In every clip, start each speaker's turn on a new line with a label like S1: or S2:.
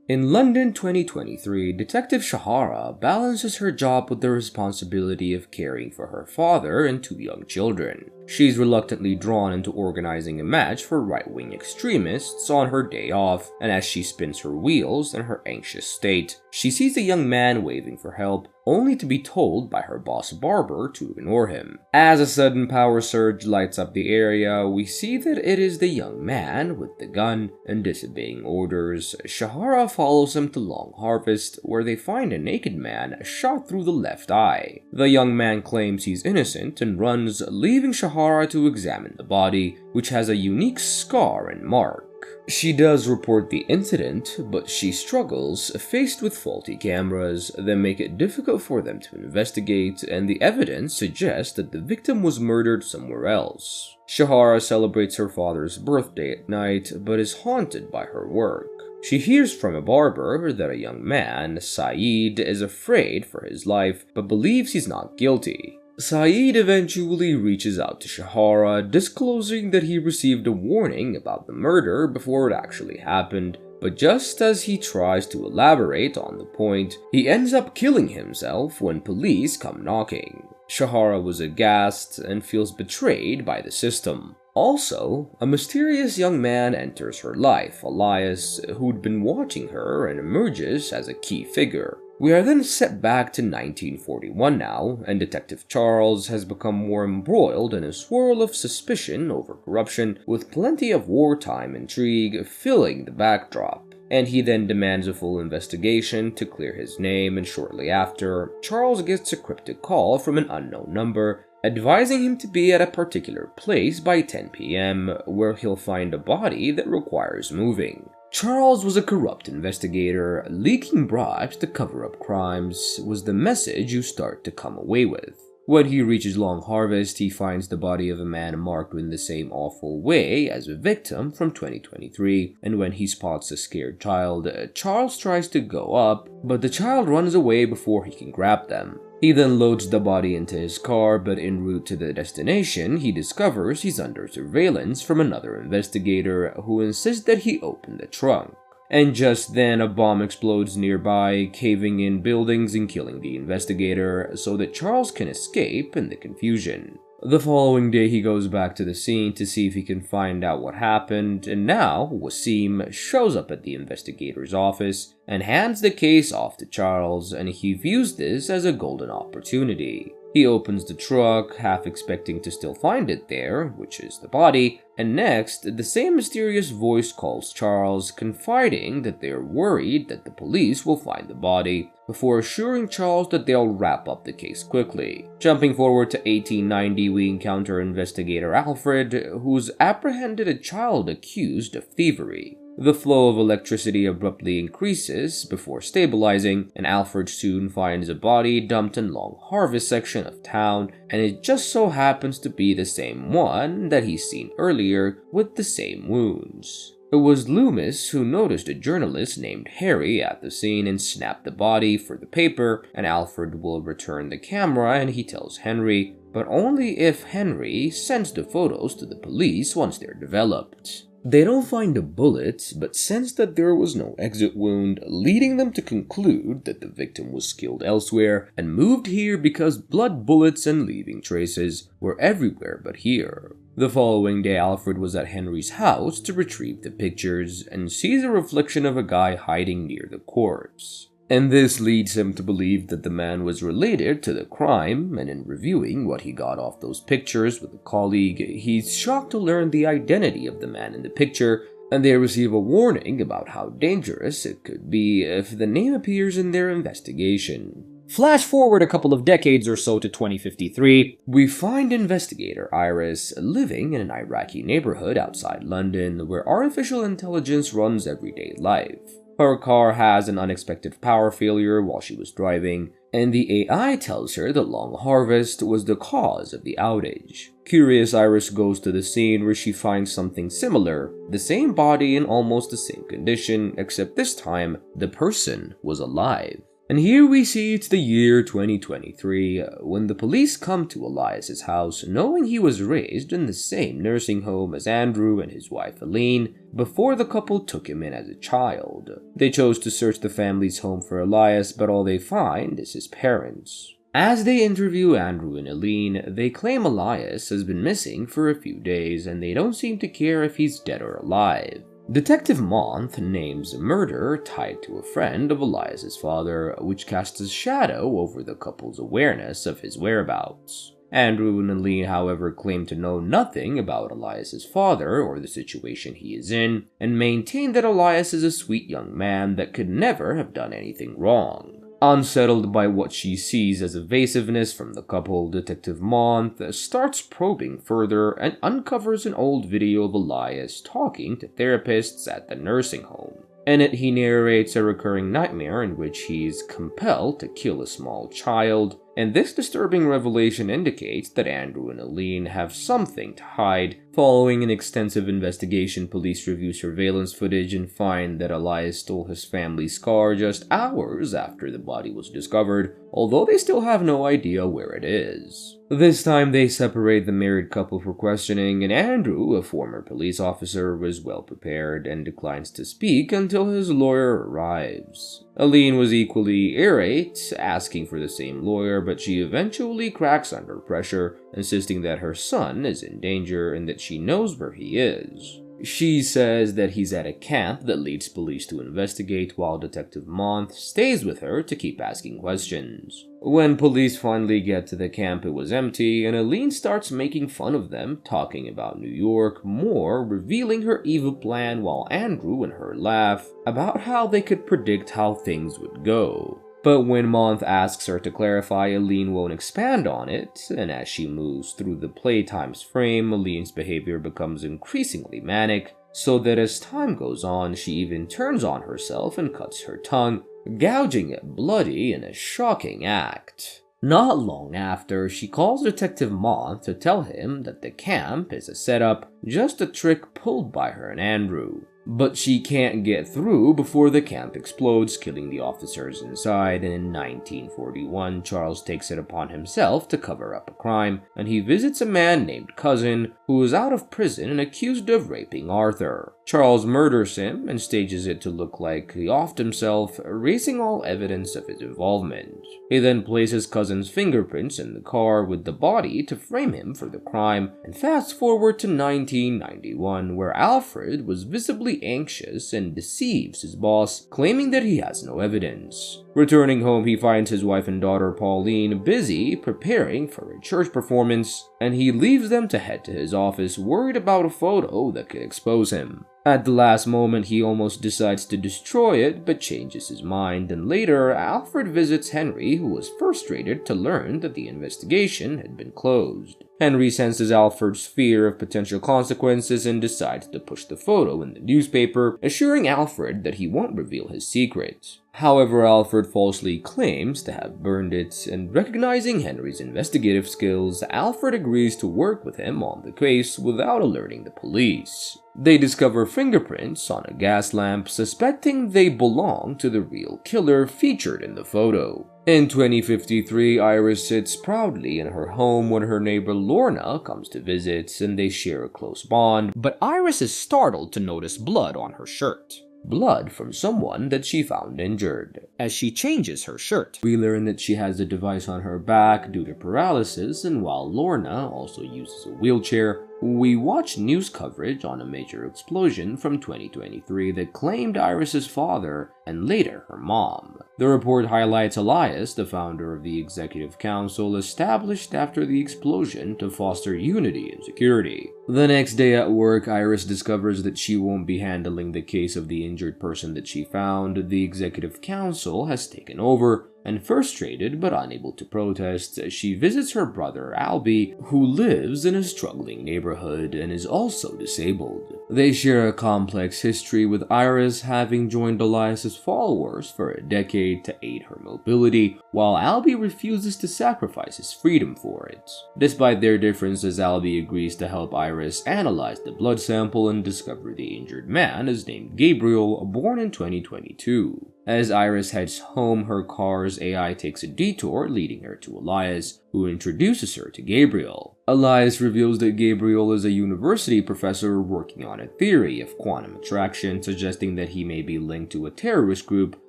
S1: In London 2023, Detective Shahara balances her job with the responsibility of caring for her father and two young children. She's reluctantly drawn into organizing a match for right-wing extremists on her day off, and as she spins her wheels in her anxious state, she sees a young man waving for help, only to be told by her boss barber to ignore him. As a sudden power surge lights up the area, we see that it is the young man with the gun, and disobeying orders, Shahara follows him to Long Harvest, where they find a naked man shot through the left eye. The young man claims he's innocent and runs, leaving Shahara to examine the body, which has a unique scar and mark. She does report the incident, but she struggles, faced with faulty cameras that make it difficult for them to investigate, and the evidence suggests that the victim was murdered somewhere else. Shahara celebrates her father's birthday at night, but is haunted by her work. She hears from a barber that a young man, Saeed, is afraid for his life, but believes he's not guilty. Saeed eventually reaches out to Shahara, disclosing that he received a warning about the murder before it actually happened, but just as he tries to elaborate on the point, he ends up killing himself when police come knocking. Shahara was aghast and feels betrayed by the system. Also, a mysterious young man enters her life, Elias, who'd been watching her, and emerges as a key figure. We are then set back to 1941 now, and Detective Charles has become more embroiled in a swirl of suspicion over corruption, with plenty of wartime intrigue filling the backdrop. And he then demands a full investigation to clear his name, and shortly after, Charles gets a cryptic call from an unknown number, advising him to be at a particular place by 10 p.m., where he'll find a body that requires moving. Charles was a corrupt investigator. Leaking bribes to cover up crimes was the message you start to come away with. When he reaches Long Harvest, he finds the body of a man marked in the same awful way as a victim from 2023, and when he spots a scared child, Charles tries to go up, but the child runs away before he can grab them. He then loads the body into his car, but en route to the destination, he discovers he's under surveillance from another investigator who insists that he open the trunk. And just then, a bomb explodes nearby, caving in buildings and killing the investigator, so that Charles can escape in the confusion. The following day, he goes back to the scene to see if he can find out what happened, and now Wasim shows up at the investigator's office and hands the case off to Charles, and he views this as a golden opportunity. He opens the truck, half expecting to still find it there, which is the body, and next, the same mysterious voice calls Charles, confiding that they are worried that the police will find the body, before assuring Charles that they'll wrap up the case quickly. Jumping forward to 1890, we encounter investigator Alfred, who's apprehended a child accused of thievery. The flow of electricity abruptly increases before stabilizing, and Alfred soon finds a body dumped in Long Harvest section of town, and it just so happens to be the same one that he's seen earlier with the same wounds. It was Loomis who noticed a journalist named Harry at the scene and snapped the body for the paper, and Alfred will return the camera and he tells Henry, but only if Henry sends the photos to the police once they're developed. They don't find a bullet, but sense that there was no exit wound, leading them to conclude that the victim was killed elsewhere and moved here because blood, bullets, and leaving traces were everywhere but here. The following day, Alfred was at Henry's house to retrieve the pictures and sees a reflection of a guy hiding near the corpse. And this leads him to believe that the man was related to the crime, and in reviewing what he got off those pictures with a colleague, he's shocked to learn the identity of the man in the picture, and they receive a warning about how dangerous it could be if the name appears in their investigation.
S2: Flash forward a couple of decades or so to 2053,
S1: we find investigator Iris living in an Iraqi neighborhood outside London where artificial intelligence runs everyday life. Her car has an unexpected power failure while she was driving, and the AI tells her that Long Harvest was the cause of the outage. Curious, Iris goes to the scene where she finds something similar, the same body in almost the same condition, except this time, the person was alive. And here we see it's the year 2023, when the police come to Elias's house knowing he was raised in the same nursing home as Andrew and his wife Aline before the couple took him in as a child. They chose to search the family's home for Elias, but all they find is his parents. As they interview Andrew and Aline, they claim Elias has been missing for a few days and they don't seem to care if he's dead or alive. Detective Month names a murder tied to a friend of Elias's father, which casts a shadow over the couple's awareness of his whereabouts. Andrew and Aline, however, claim to know nothing about Elias's father or the situation he is in, and maintain that Elias is a sweet young man that could never have done anything wrong. Unsettled by what she sees as evasiveness from the couple, Detective Month starts probing further and uncovers an old video of Elias talking to therapists at the nursing home. In it, he narrates a recurring nightmare in which he's compelled to kill a small child, and this disturbing revelation indicates that Andrew and Aline have something to hide. Following an extensive investigation, police review surveillance footage and find that Elias stole his family's car just hours after the body was discovered, although they still have no idea where it is. This time they separate the married couple for questioning, and Andrew, a former police officer, was well prepared and declines to speak until his lawyer arrives. Aline was equally irate, asking for the same lawyer, but she eventually cracks under pressure, insisting that her son is in danger and that she knows where he is. She says that he's at a camp that leads police to investigate, while Detective Month stays with her to keep asking questions. When police finally get to the camp, it was empty, and Aline starts making fun of them, talking about New York more, revealing her evil plan, while Andrew and her laugh about how they could predict how things would go. But when Month asks her to clarify, Aline won't expand on it, and as she moves through the playtime's frame, Aline's behavior becomes increasingly manic, so that as time goes on, she even turns on herself and cuts her tongue, gouging it bloody in a shocking act. Not long after, she calls Detective Month to tell him that the camp is a setup, just a trick pulled by her and Andrew. But she can't get through before the camp explodes, killing the officers inside, and in 1941, Charles takes it upon himself to cover up a crime, and he visits a man named Cousin, who is out of prison and accused of raping Arthur. Charles murders him and stages it to look like he offed himself, erasing all evidence of his involvement. He then places Cousin's fingerprints in the car with the body to frame him for the crime, and fast forward to 1991, where Alfred was visibly anxious and deceives his boss, claiming that he has no evidence. Returning home, he finds his wife and daughter Pauline busy preparing for a church performance, and he leaves them to head to his office, worried about a photo that could expose him. At the last moment, he almost decides to destroy it, but changes his mind, and later, Alfred visits Henry, who was frustrated to learn that the investigation had been closed. Henry senses Alfred's fear of potential consequences and decides to push the photo in the newspaper, assuring Alfred that he won't reveal his secret. However, Alfred falsely claims to have burned it, and recognizing Henry's investigative skills, Alfred agrees to work with him on the case without alerting the police. They discover fingerprints on a gas lamp, suspecting they belong to the real killer featured in the photo. In 2053, Iris sits proudly in her home when her neighbor Lorna comes to visit, and they share a close bond,
S2: But Iris is startled to notice blood on her shirt.
S1: blood from someone that she found injured.
S2: As she changes her shirt,
S1: We learn that she has a device on her back due to paralysis, and while Lorna also uses a wheelchair, we watch news coverage on a major explosion from 2023 that claimed Iris's father and later her mom. The report highlights Elias, the founder of the Executive Council, established after the explosion to foster unity and security. The next day at work, Iris discovers that she won't be handling the case of the injured person that she found. The Executive Council has taken over, and frustrated but unable to protest, she visits her brother Albie, who lives in a struggling neighborhood and is also disabled. They share a complex history, with Iris having joined Elias's followers for a decade to aid her mobility, while Albie refuses to sacrifice his freedom for it. Despite their differences, Albie agrees to help Iris analyze the blood sample and discover the injured man is named Gabriel, born in 2022. As Iris heads home, her car's AI takes a detour, leading her to Elias, who introduces her to Gabriel. Elias reveals that Gabriel is a university professor working on a theory of quantum attraction, suggesting that he may be linked to a terrorist group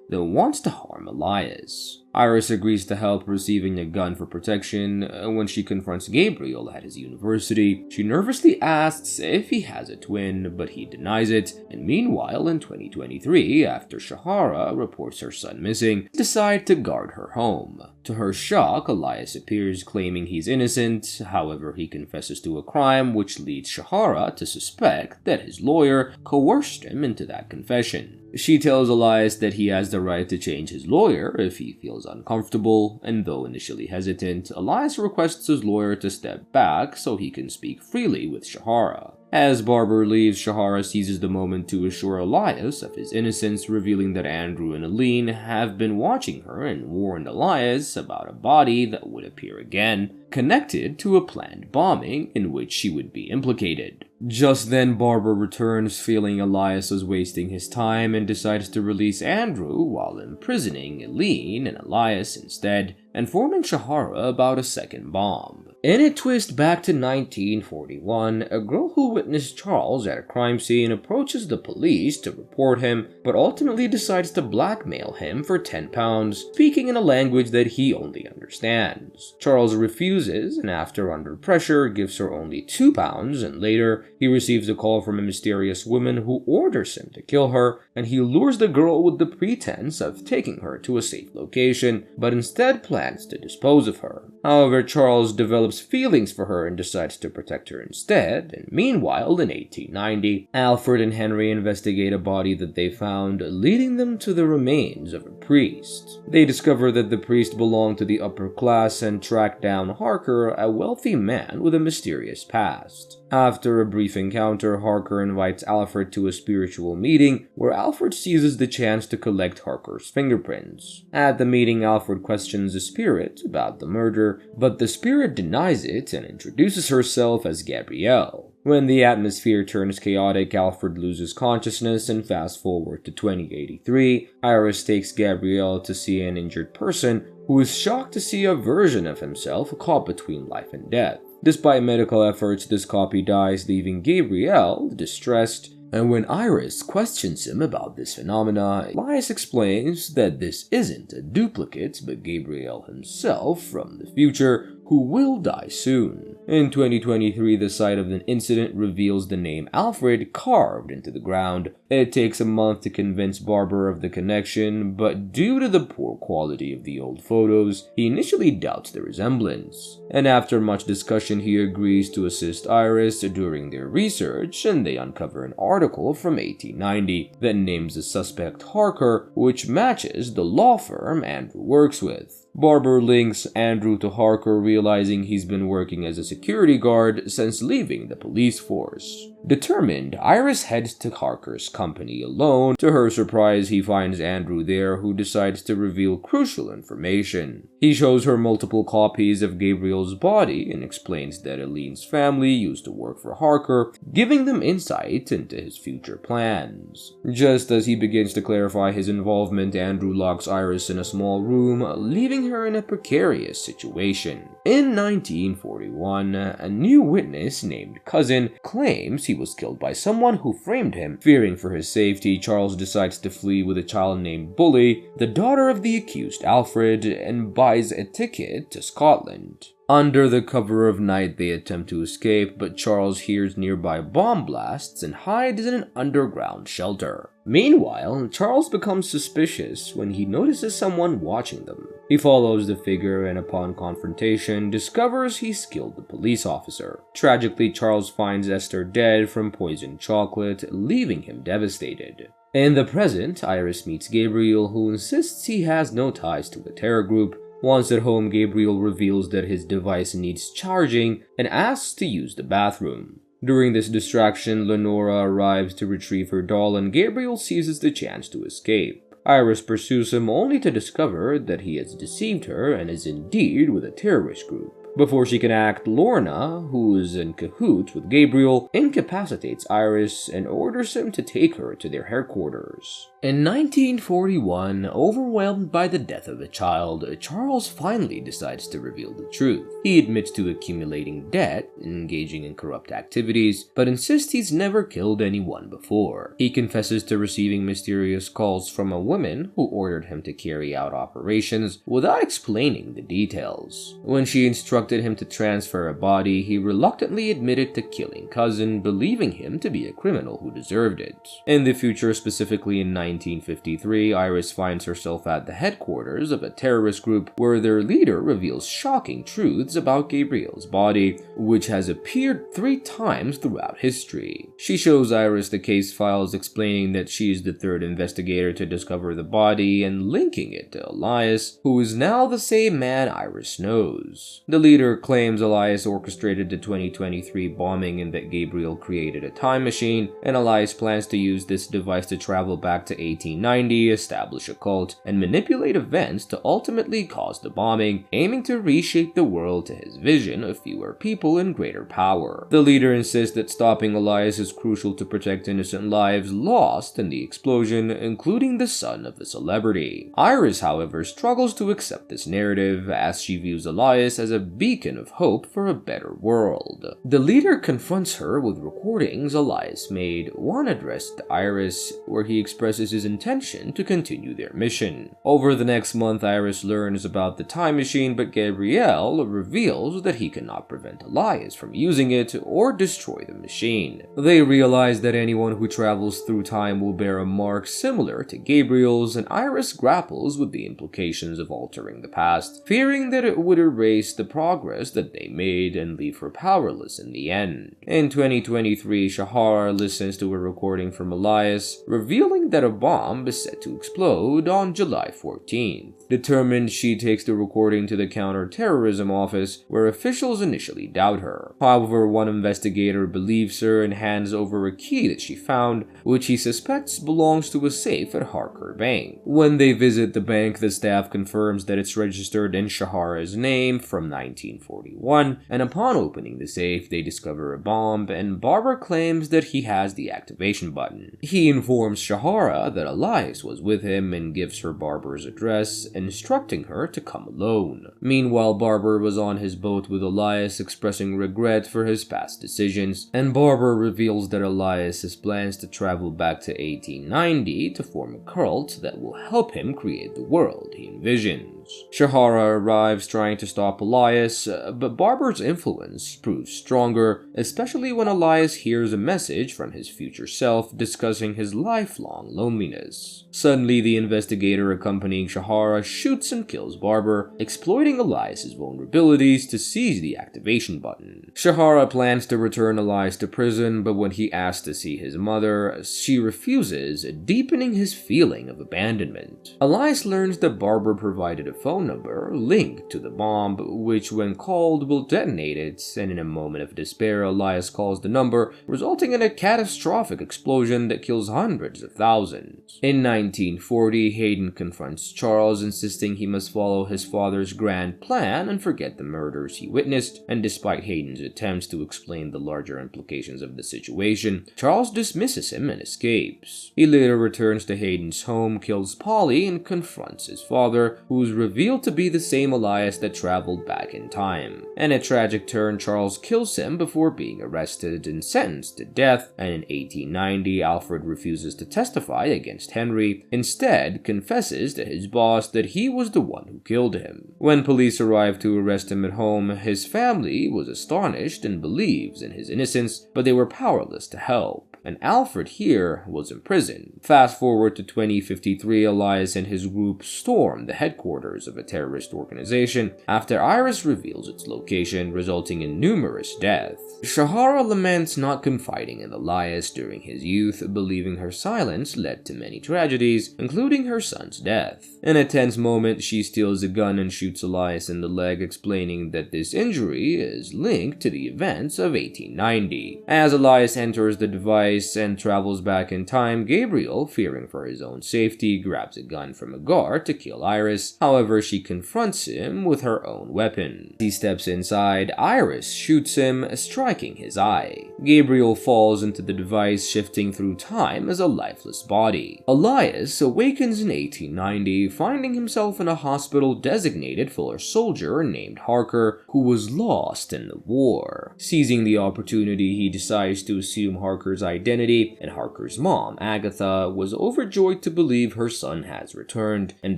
S1: that wants to harm Elias. Iris agrees to help, receiving a gun for protection. When she confronts Gabriel at his university, she nervously asks if he has a twin, but he denies it. And meanwhile, in 2023, after Shahara reports her son missing, decide to guard her home. To her shock, Elias appears claiming he's innocent. However, he confesses to a crime, which leads Shahara to suspect that his lawyer coerced him into that confession. She tells Elias that he has the right to change his lawyer if he feels uncomfortable, and though initially hesitant, Elias requests his lawyer to step back so he can speak freely with Shahara. As Barber leaves, Shahara seizes the moment to assure Elias of his innocence, revealing that Andrew and Aline have been watching her and warned Elias about a body that would appear again, connected to a planned bombing in which she would be implicated. Just then, Barber returns, feeling Elias is wasting his time, and decides to release Andrew while imprisoning Aline and Elias instead, informing Shahara about a second bomb. In a twist back to 1941, a girl who witnessed Charles at a crime scene approaches the police to report him, but ultimately decides to blackmail him for £10, speaking in a language that he only understands. Charles refuses, and after under pressure, gives her only £2, and later, he receives a call from a mysterious woman who orders him to kill her, and he lures the girl with the pretense of taking her to a safe location, but instead plans to dispose of her. However, Charles develops feelings for her and decides to protect her instead, and meanwhile, in 1890, Alfred and Henry investigate a body that they found, leading them to the remains of a priest. They discover that the priest belonged to the upper class and track down Harker, a wealthy man with a mysterious past. After a brief encounter, Harker invites Alfred to a spiritual meeting where Alfred seizes the chance to collect Harker's fingerprints. At the meeting, Alfred questions the spirit about the murder, but the spirit denies it and introduces herself as Gabrielle. When the atmosphere turns chaotic, Alfred loses consciousness, and fast forward to 2083, Iris takes Gabrielle to see an injured person who is shocked to see a version of himself caught between life and death. Despite medical efforts, this copy dies, leaving Gabrielle distressed. And when Iris questions him about this phenomena, Elias explains that this isn't a duplicate, but Gabriel himself from the future, who will die soon. In 2023, the site of the incident reveals the name Alfred carved into the ground. It takes a month to convince Barber of the connection, but due to the poor quality of the old photos, he initially doubts the resemblance. And after much discussion, he agrees to assist Iris during their research, and they uncover an article from 1890 that names the suspect Harker, which matches the law firm Andrew works with. Barber links Andrew to Harker, realizing he's been working as a security guard since leaving the police force. Determined, Iris heads to Harker's company alone. To her surprise, he finds Andrew there, who decides to reveal crucial information. He shows her multiple copies of Gabriel's body and explains that Aline's family used to work for Harker, giving them insight into his future plans. Just as he begins to clarify his involvement, Andrew locks Iris in a small room, leaving her in a precarious situation. In 1941, a new witness named Cousin claims he was killed by someone who framed him. Fearing for his safety, Charles decides to flee with a child named Bully, the daughter of the accused Alfred, and buys a ticket to Scotland. Under the cover of night, they attempt to escape, but Charles hears nearby bomb blasts and hides in an underground shelter. Meanwhile, Charles becomes suspicious when he notices someone watching them. He follows the figure and upon confrontation, discovers he's killed the police officer. Tragically, Charles finds Esther dead from poisoned chocolate, leaving him devastated. In the present, Iris meets Gabriel, who insists he has no ties to the terror group. Once at home, Gabriel reveals that his device needs charging and asks to use the bathroom. During this distraction, Lenora arrives to retrieve her doll, and Gabriel seizes the chance to escape. Iris pursues him only to discover that he has deceived her and is indeed with a terrorist group. Before she can act, Lorna, who is in cahoots with Gabriel, incapacitates Iris and orders him to take her to their headquarters. In 1941, overwhelmed by the death of a child, Charles finally decides to reveal the truth. He admits to accumulating debt, engaging in corrupt activities, but insists he's never killed anyone before. He confesses to receiving mysterious calls from a woman who ordered him to carry out operations without explaining the details. When she instructed him to transfer a body, he reluctantly admitted to killing cousin, believing him to be a criminal who deserved it. In the future, specifically in 1953, Iris finds herself at the headquarters of a terrorist group where their leader reveals shocking truths about Gabriel's body, which has appeared 3 times throughout history. She shows Iris the case files explaining that she is the 3rd investigator to discover the body and linking it to Elias, who is now the same man Iris knows. The leader claims Elias orchestrated the 2023 bombing and that Gabriel created a time machine, and Elias plans to use this device to travel back to 1890, establish a cult, and manipulate events to ultimately cause the bombing, aiming to reshape the world to his vision of fewer people and greater power. The leader insists that stopping Elias is crucial to protect innocent lives lost in the explosion, including the son of the celebrity. Iris, however, struggles to accept this narrative, as she views Elias as a beacon of hope for a better world. The leader confronts her with recordings Elias made, one addressed to Iris, where he expresses his intention to continue their mission. Over the next month, Iris learns about the time machine, but Gabriel reveals that he cannot prevent Elias from using it or destroy the machine. They realize that anyone who travels through time will bear a mark similar to Gabriel's, and Iris grapples with the implications of altering the past, fearing that it would erase the progress that they made and leave her powerless in the end. In 2023, Shahara listens to a recording from Elias, revealing that a bomb is set to explode on July 14th. Determined, she takes the recording to the counter-terrorism office, where officials initially doubt her. However, one investigator believes her and hands over a key that she found, which he suspects belongs to a safe at Harker Bank. When they visit the bank, the staff confirms that it's registered in Shahara's name from 1941, and upon opening the safe, they discover a bomb, and Barber claims that he has the activation button. He informs Shahara that Elias was with him and gives her Barber's address, instructing her to come alone. Meanwhile, Barber was on his boat with Elias, expressing regret for his past decisions, and Barber reveals that Elias has plans to travel back to 1890 to form a cult that will help him create the world he envisions. Shahara arrives trying to stop Elias, but Barber's influence proves stronger, especially when Elias hears a message from his future self discussing his lifelong loneliness. Suddenly, the investigator accompanying Shahara shoots and kills Barber, exploiting Elias's vulnerabilities to seize the activation button. Shahara plans to return Elias to prison, but when he asks to see his mother, she refuses, deepening his feeling of abandonment. Elias learns that Barber provided a phone number linked to the bomb, which when called will detonate it, and in a moment of despair, Elias calls the number, resulting in a catastrophic explosion that kills hundreds of thousands. In 1940, Hayden confronts Charles, insisting he must follow his father's grand plan and forget the murders he witnessed, and despite Hayden's attempts to explain the larger implications of the situation, Charles dismisses him and escapes. He later returns to Hayden's home, kills Polly, and confronts his father, who is revealed to be the same Elias that traveled back in time. In a tragic turn, Charles kills him before being arrested and sentenced to death, and in 1890, Alfred refuses to testify against Henry, instead confesses to his boss that he was the one who killed him. When police arrive to arrest him at home, his family was astonished and believes in his innocence, but they were powerless to help, and Alfred here was imprisoned. Fast forward to 2053, Elias and his group storm the headquarters of a terrorist organization after Iris reveals its location, resulting in numerous deaths. Shahara laments not confiding in Elias during his youth, believing her silence led to many tragedies, including her son's death. In a tense moment, she steals a gun and shoots Elias in the leg, explaining that this injury is linked to the events of 1890. As Elias enters the device, device and travels back in time, Gabriel, fearing for his own safety, grabs a gun from a guard to kill Iris. However, she confronts him with her own weapon. As he steps inside, Iris shoots him, striking his eye. Gabriel falls into the device, shifting through time as a lifeless body. Elias awakens in 1890, finding himself in a hospital designated for a soldier named Harker who was lost in the war. Seizing the opportunity, he decides to assume Harker's identity, and Harker's mom, Agatha, was overjoyed to believe her son has returned, and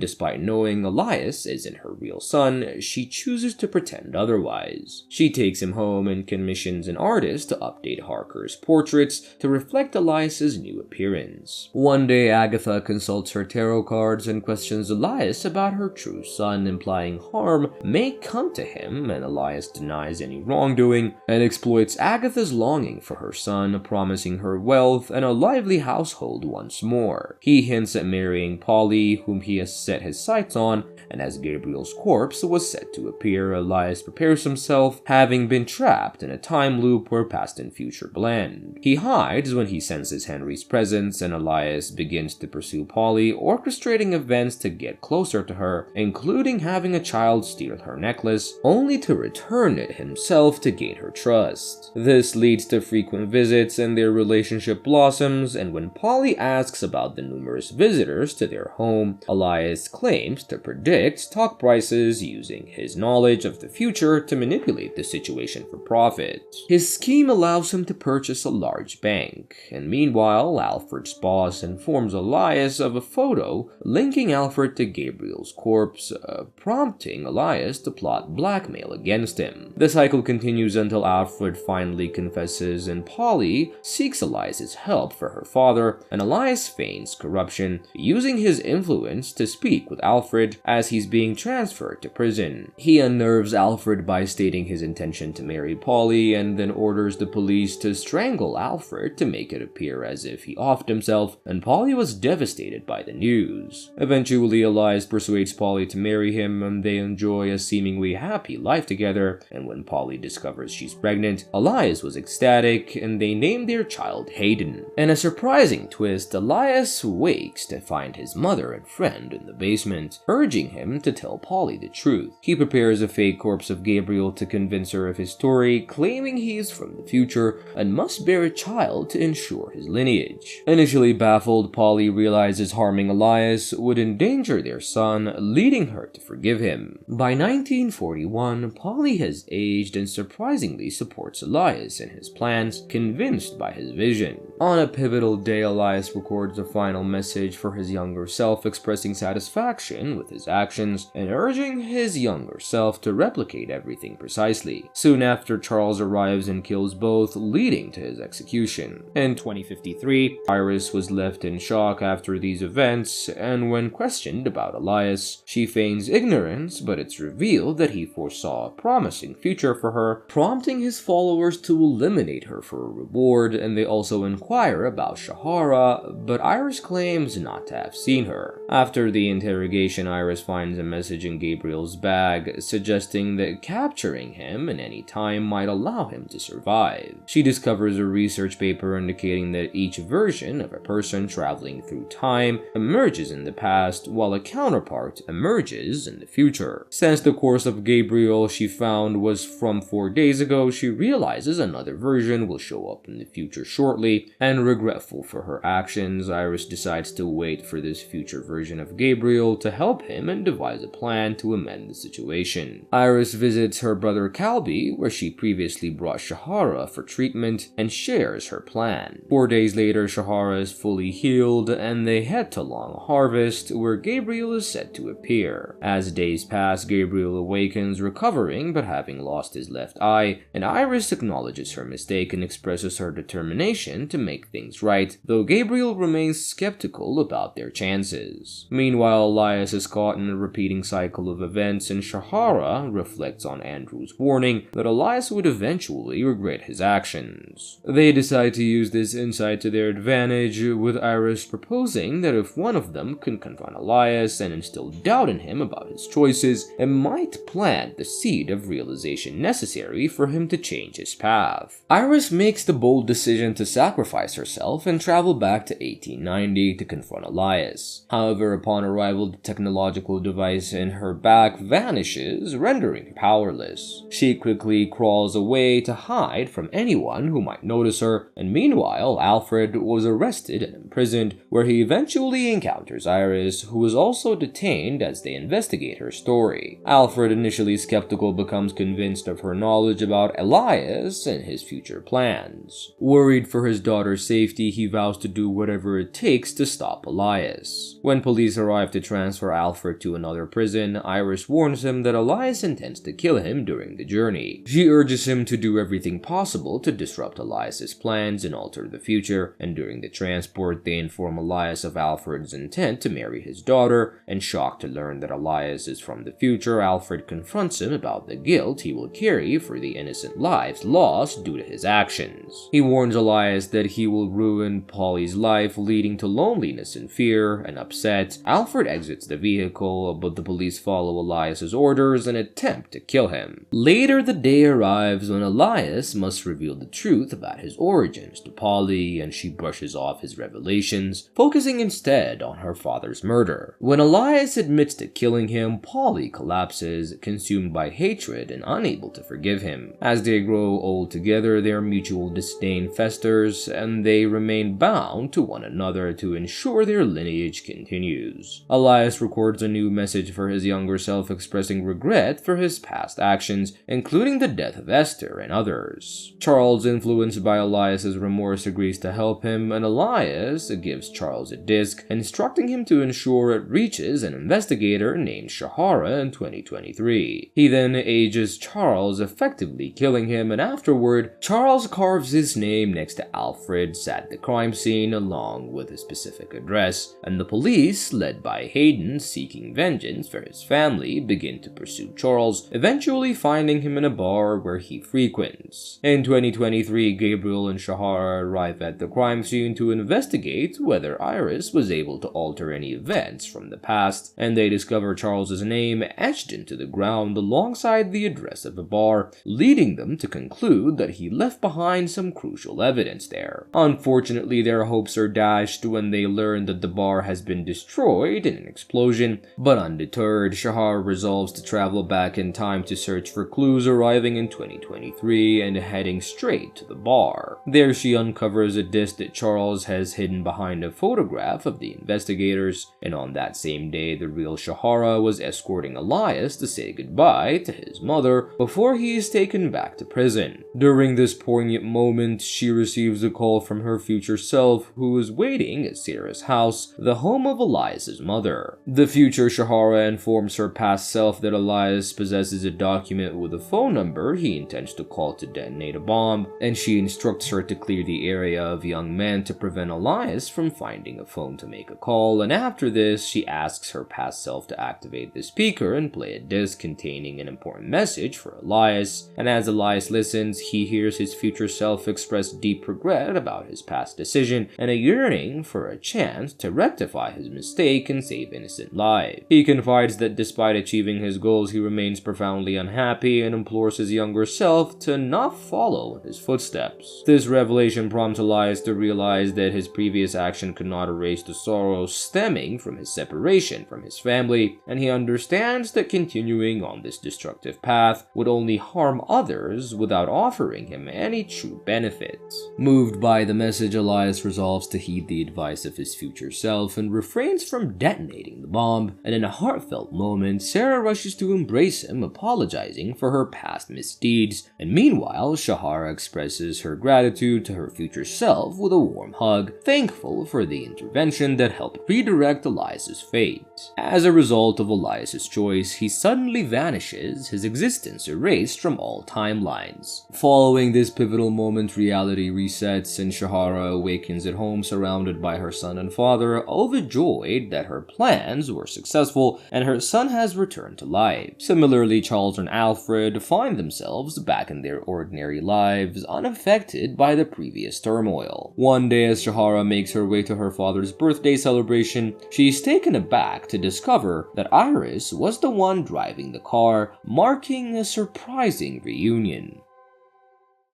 S1: despite knowing Elias isn't her real son, she chooses to pretend otherwise. She takes him home and commissions an artist to update Harker's portraits to reflect Elias's new appearance. One day, Agatha consults her tarot cards and questions Elias about her true son, implying harm may come to him, and Elias denies any wrongdoing and exploits Agatha's longing for her son, promising her wealth and a lively household once more. He hints at marrying Polly, whom he has set his sights on, and as Gabriel's corpse was set to appear, Elias prepares himself, having been trapped in a time loop where past and future blend. He hides when he senses Henry's presence, and Elias begins to pursue Polly, orchestrating events to get closer to her, including having a child steal her necklace, only to return it himself to gain her trust. This leads to frequent visits, and their relationship blossoms, and when Polly asks about the numerous visitors to their home, Elias claims to predict stock prices using his knowledge of the future to manipulate the situation for profit. His scheme allows him to purchase a large bank, and meanwhile, Alfred's boss informs Elias of a photo linking Alfred to Gabriel's corpse, prompting Elias to plot blackmail against him. The cycle continues until Alfred finally confesses, and Polly seeks Elias's help for her father, and Elias feigns corruption, using his influence to speak with Alfred as he's being transferred to prison. He unnerves Alfred by stating his intention to marry Polly, and then orders the police to strangle Alfred to make it appear as if he offed himself, and Polly was devastated by the news. Eventually, Elias persuades Polly to marry him, and they enjoy a seemingly happy life together, and when Polly discovers she's pregnant, Elias was ecstatic, and they named their child Hayden. In a surprising twist, Elias wakes to find his mother and friend in the basement, urging him to tell Polly the truth. He prepares a fake corpse of Gabriel to convince her of his story, claiming he is from the future and must bear a child to ensure his lineage. Initially baffled, Polly realizes harming Elias would endanger their son, leading her to forgive him. By 1941, Polly has aged and surprisingly supports Elias in his plans, convinced by his vision. On a pivotal day, Elias records a final message for his younger self, expressing satisfaction with his actions and urging his younger self to replicate everything precisely. Soon after, Charles arrives and kills both, leading to his execution. In 2053, Iris was left in shock after these events, and when questioned about Elias, she feigns ignorance, but it's revealed that he foresaw a promising future for her, prompting his followers to eliminate her for a reward, and they also inquire about Shahara, but Iris claims not to have seen her. After the interrogation, Iris finds a message in Gabriel's bag, suggesting that capturing him in any time might allow him to survive. She discovers a research paper indicating that each version of a person traveling through time emerges in the past, while a counterpart emerges in the future. Since the course of Gabriel she found was from 4 days ago, she realizes another version will show up in the future shortly, and regretful for her actions, Iris decides to wait for this future version of Gabriel to help him and devise a plan to amend the situation. Iris visits her brother Calby, where she previously brought Shahara for treatment, and shares her plan. 4 days later, Shahara is fully healed, and they head to Long Harvest, where Gabriel is set to appear. As days pass, Gabriel awakens, recovering but having lost his left eye, and Iris acknowledges her mistake and expresses her determination to make things right, though Gabriel remains skeptical about their chances. Meanwhile, Elias is caught in a repeating cycle of events, and Shahara reflects on Andrew's warning that Elias would eventually regret his actions. They decide to use this insight to their advantage, with Iris proposing that if one of them can confront Elias and instill doubt in him about his choices, it might plant the seed of realization necessary for him to change his path. Iris makes the bold decision to sacrifice herself and travel back to 1890 to confront Elias. However, upon arrival, the technological device in her back vanishes, rendering her powerless. She quickly crawls away to hide from anyone who might notice her, and meanwhile, Alfred was arrested and imprisoned, where he eventually encounters Iris, who is also detained as they investigate her story. Alfred, initially skeptical, becomes convinced of her knowledge about Elias and his future plans. Worried for his daughter's safety, he vows to do whatever it takes to stop Elias. When police arrive to transfer Alfred to another prison, Iris warns him that Elias intends to kill him during the journey. She urges him to do everything possible to disrupt Elias's plans and alter the future, and during the transport, they inform Elias of Alfred's intent to marry his daughter, and shocked to learn that Elias is from the future, Alfred confronts him about the guilt he will carry for the innocent lives lost due to his actions. He warns Elias that he will ruin Polly's life, leading to loneliness and fear, and upset, Alfred exits the vehicle, but the police follow Elias's orders and attempt to kill him. Later, the day arrives when Elias must reveal the truth about his origins to Polly, and she brushes off his revelations, focusing instead on her father's murder. When Elias admits to killing him, Polly collapses, consumed by hatred and unable to forgive him. As they grow old together, their mutual disdain festers, and they remain bound to one another to ensure their lineage continues. Elias records a new message for his younger self, expressing regret for his past actions, including the death of Esther and others. Charles, influenced by Elias's remorse, agrees to help him, and Elias gives Charles a disc, instructing him to ensure it reaches an investigator named Shahara in 2023. He then ages Charles, effectively killing him, and afterward, Charles carves his name next to Alfred's at the crime scene along with a specific address, and the police, led by Hayden seeking vengeance for his family, begin to pursue Charles, eventually finding him in a bar where he frequents. In 2023, Gabriel and Shahara arrive at the crime scene to investigate whether Iris was able to alter any events from the past, and they discover Charles's name etched into the ground alongside the address of a bar, leading them to conclude that he left behind some crucial evidence there. Unfortunately, their hopes are dashed when they learn that the bar has been destroyed in an explosion, but undeterred, Shahar resolves to travel back in time to search for clues, arriving in 2023 and heading straight to the bar. There she uncovers a disc that Charles has hidden behind a photograph of the investigators, and on that same day, the real Shahara was escorting Elias to say goodbye to his mother before he is taken back to prison. During this poignant moment, she receives a call from her future self, who is waiting at Sarah's house, the home of Elias's mother. The future Shahara informs her past self that Elias possesses a document with a phone number he intends to call to detonate a bomb, and she instructs her to clear the area of young men to prevent Elias from finding a phone to make a call, and after this, she asks her past self to activate the speaker and play a disc containing an important message for Elias, and as Elias listens, he hears his future self express deep regret about his past decision and a yearning for a chance to rectify his mistake and save innocent lives. He confides that despite achieving his goals, he remains profoundly unhappy and implores his younger self to not follow in his footsteps. This revelation prompts Elias to realize that his previous action could not erase the sorrow stemming from his separation from his family, and he understands that continuing on this destructive path would only harm others without offering him any true benefits. Moved by the message, Elias resolves to heed the advice of his future self and refrains from detonating the bomb, and in a heartfelt moment, Sarah rushes to embrace him, apologizing for her past misdeeds, and meanwhile, Shahara expresses her gratitude to her future self with a warm hug, thankful for the intervention that helped redirect Elias's fate. As a result of Elias's choice, he suddenly vanishes, his existence erased from all timelines. Following this pivotal moment, reality resets, and Shahara awakens at home surrounded by her son and father, overjoyed that her plans were successful and her son has returned to life. Similarly, Charles and Alfred find themselves back in their ordinary lives, unaffected by the previous turmoil. One day, as Shahara makes her way to her father's birthday celebration, she is taken aback to discover that Iris was the one driving the car, marking a surprising reunion.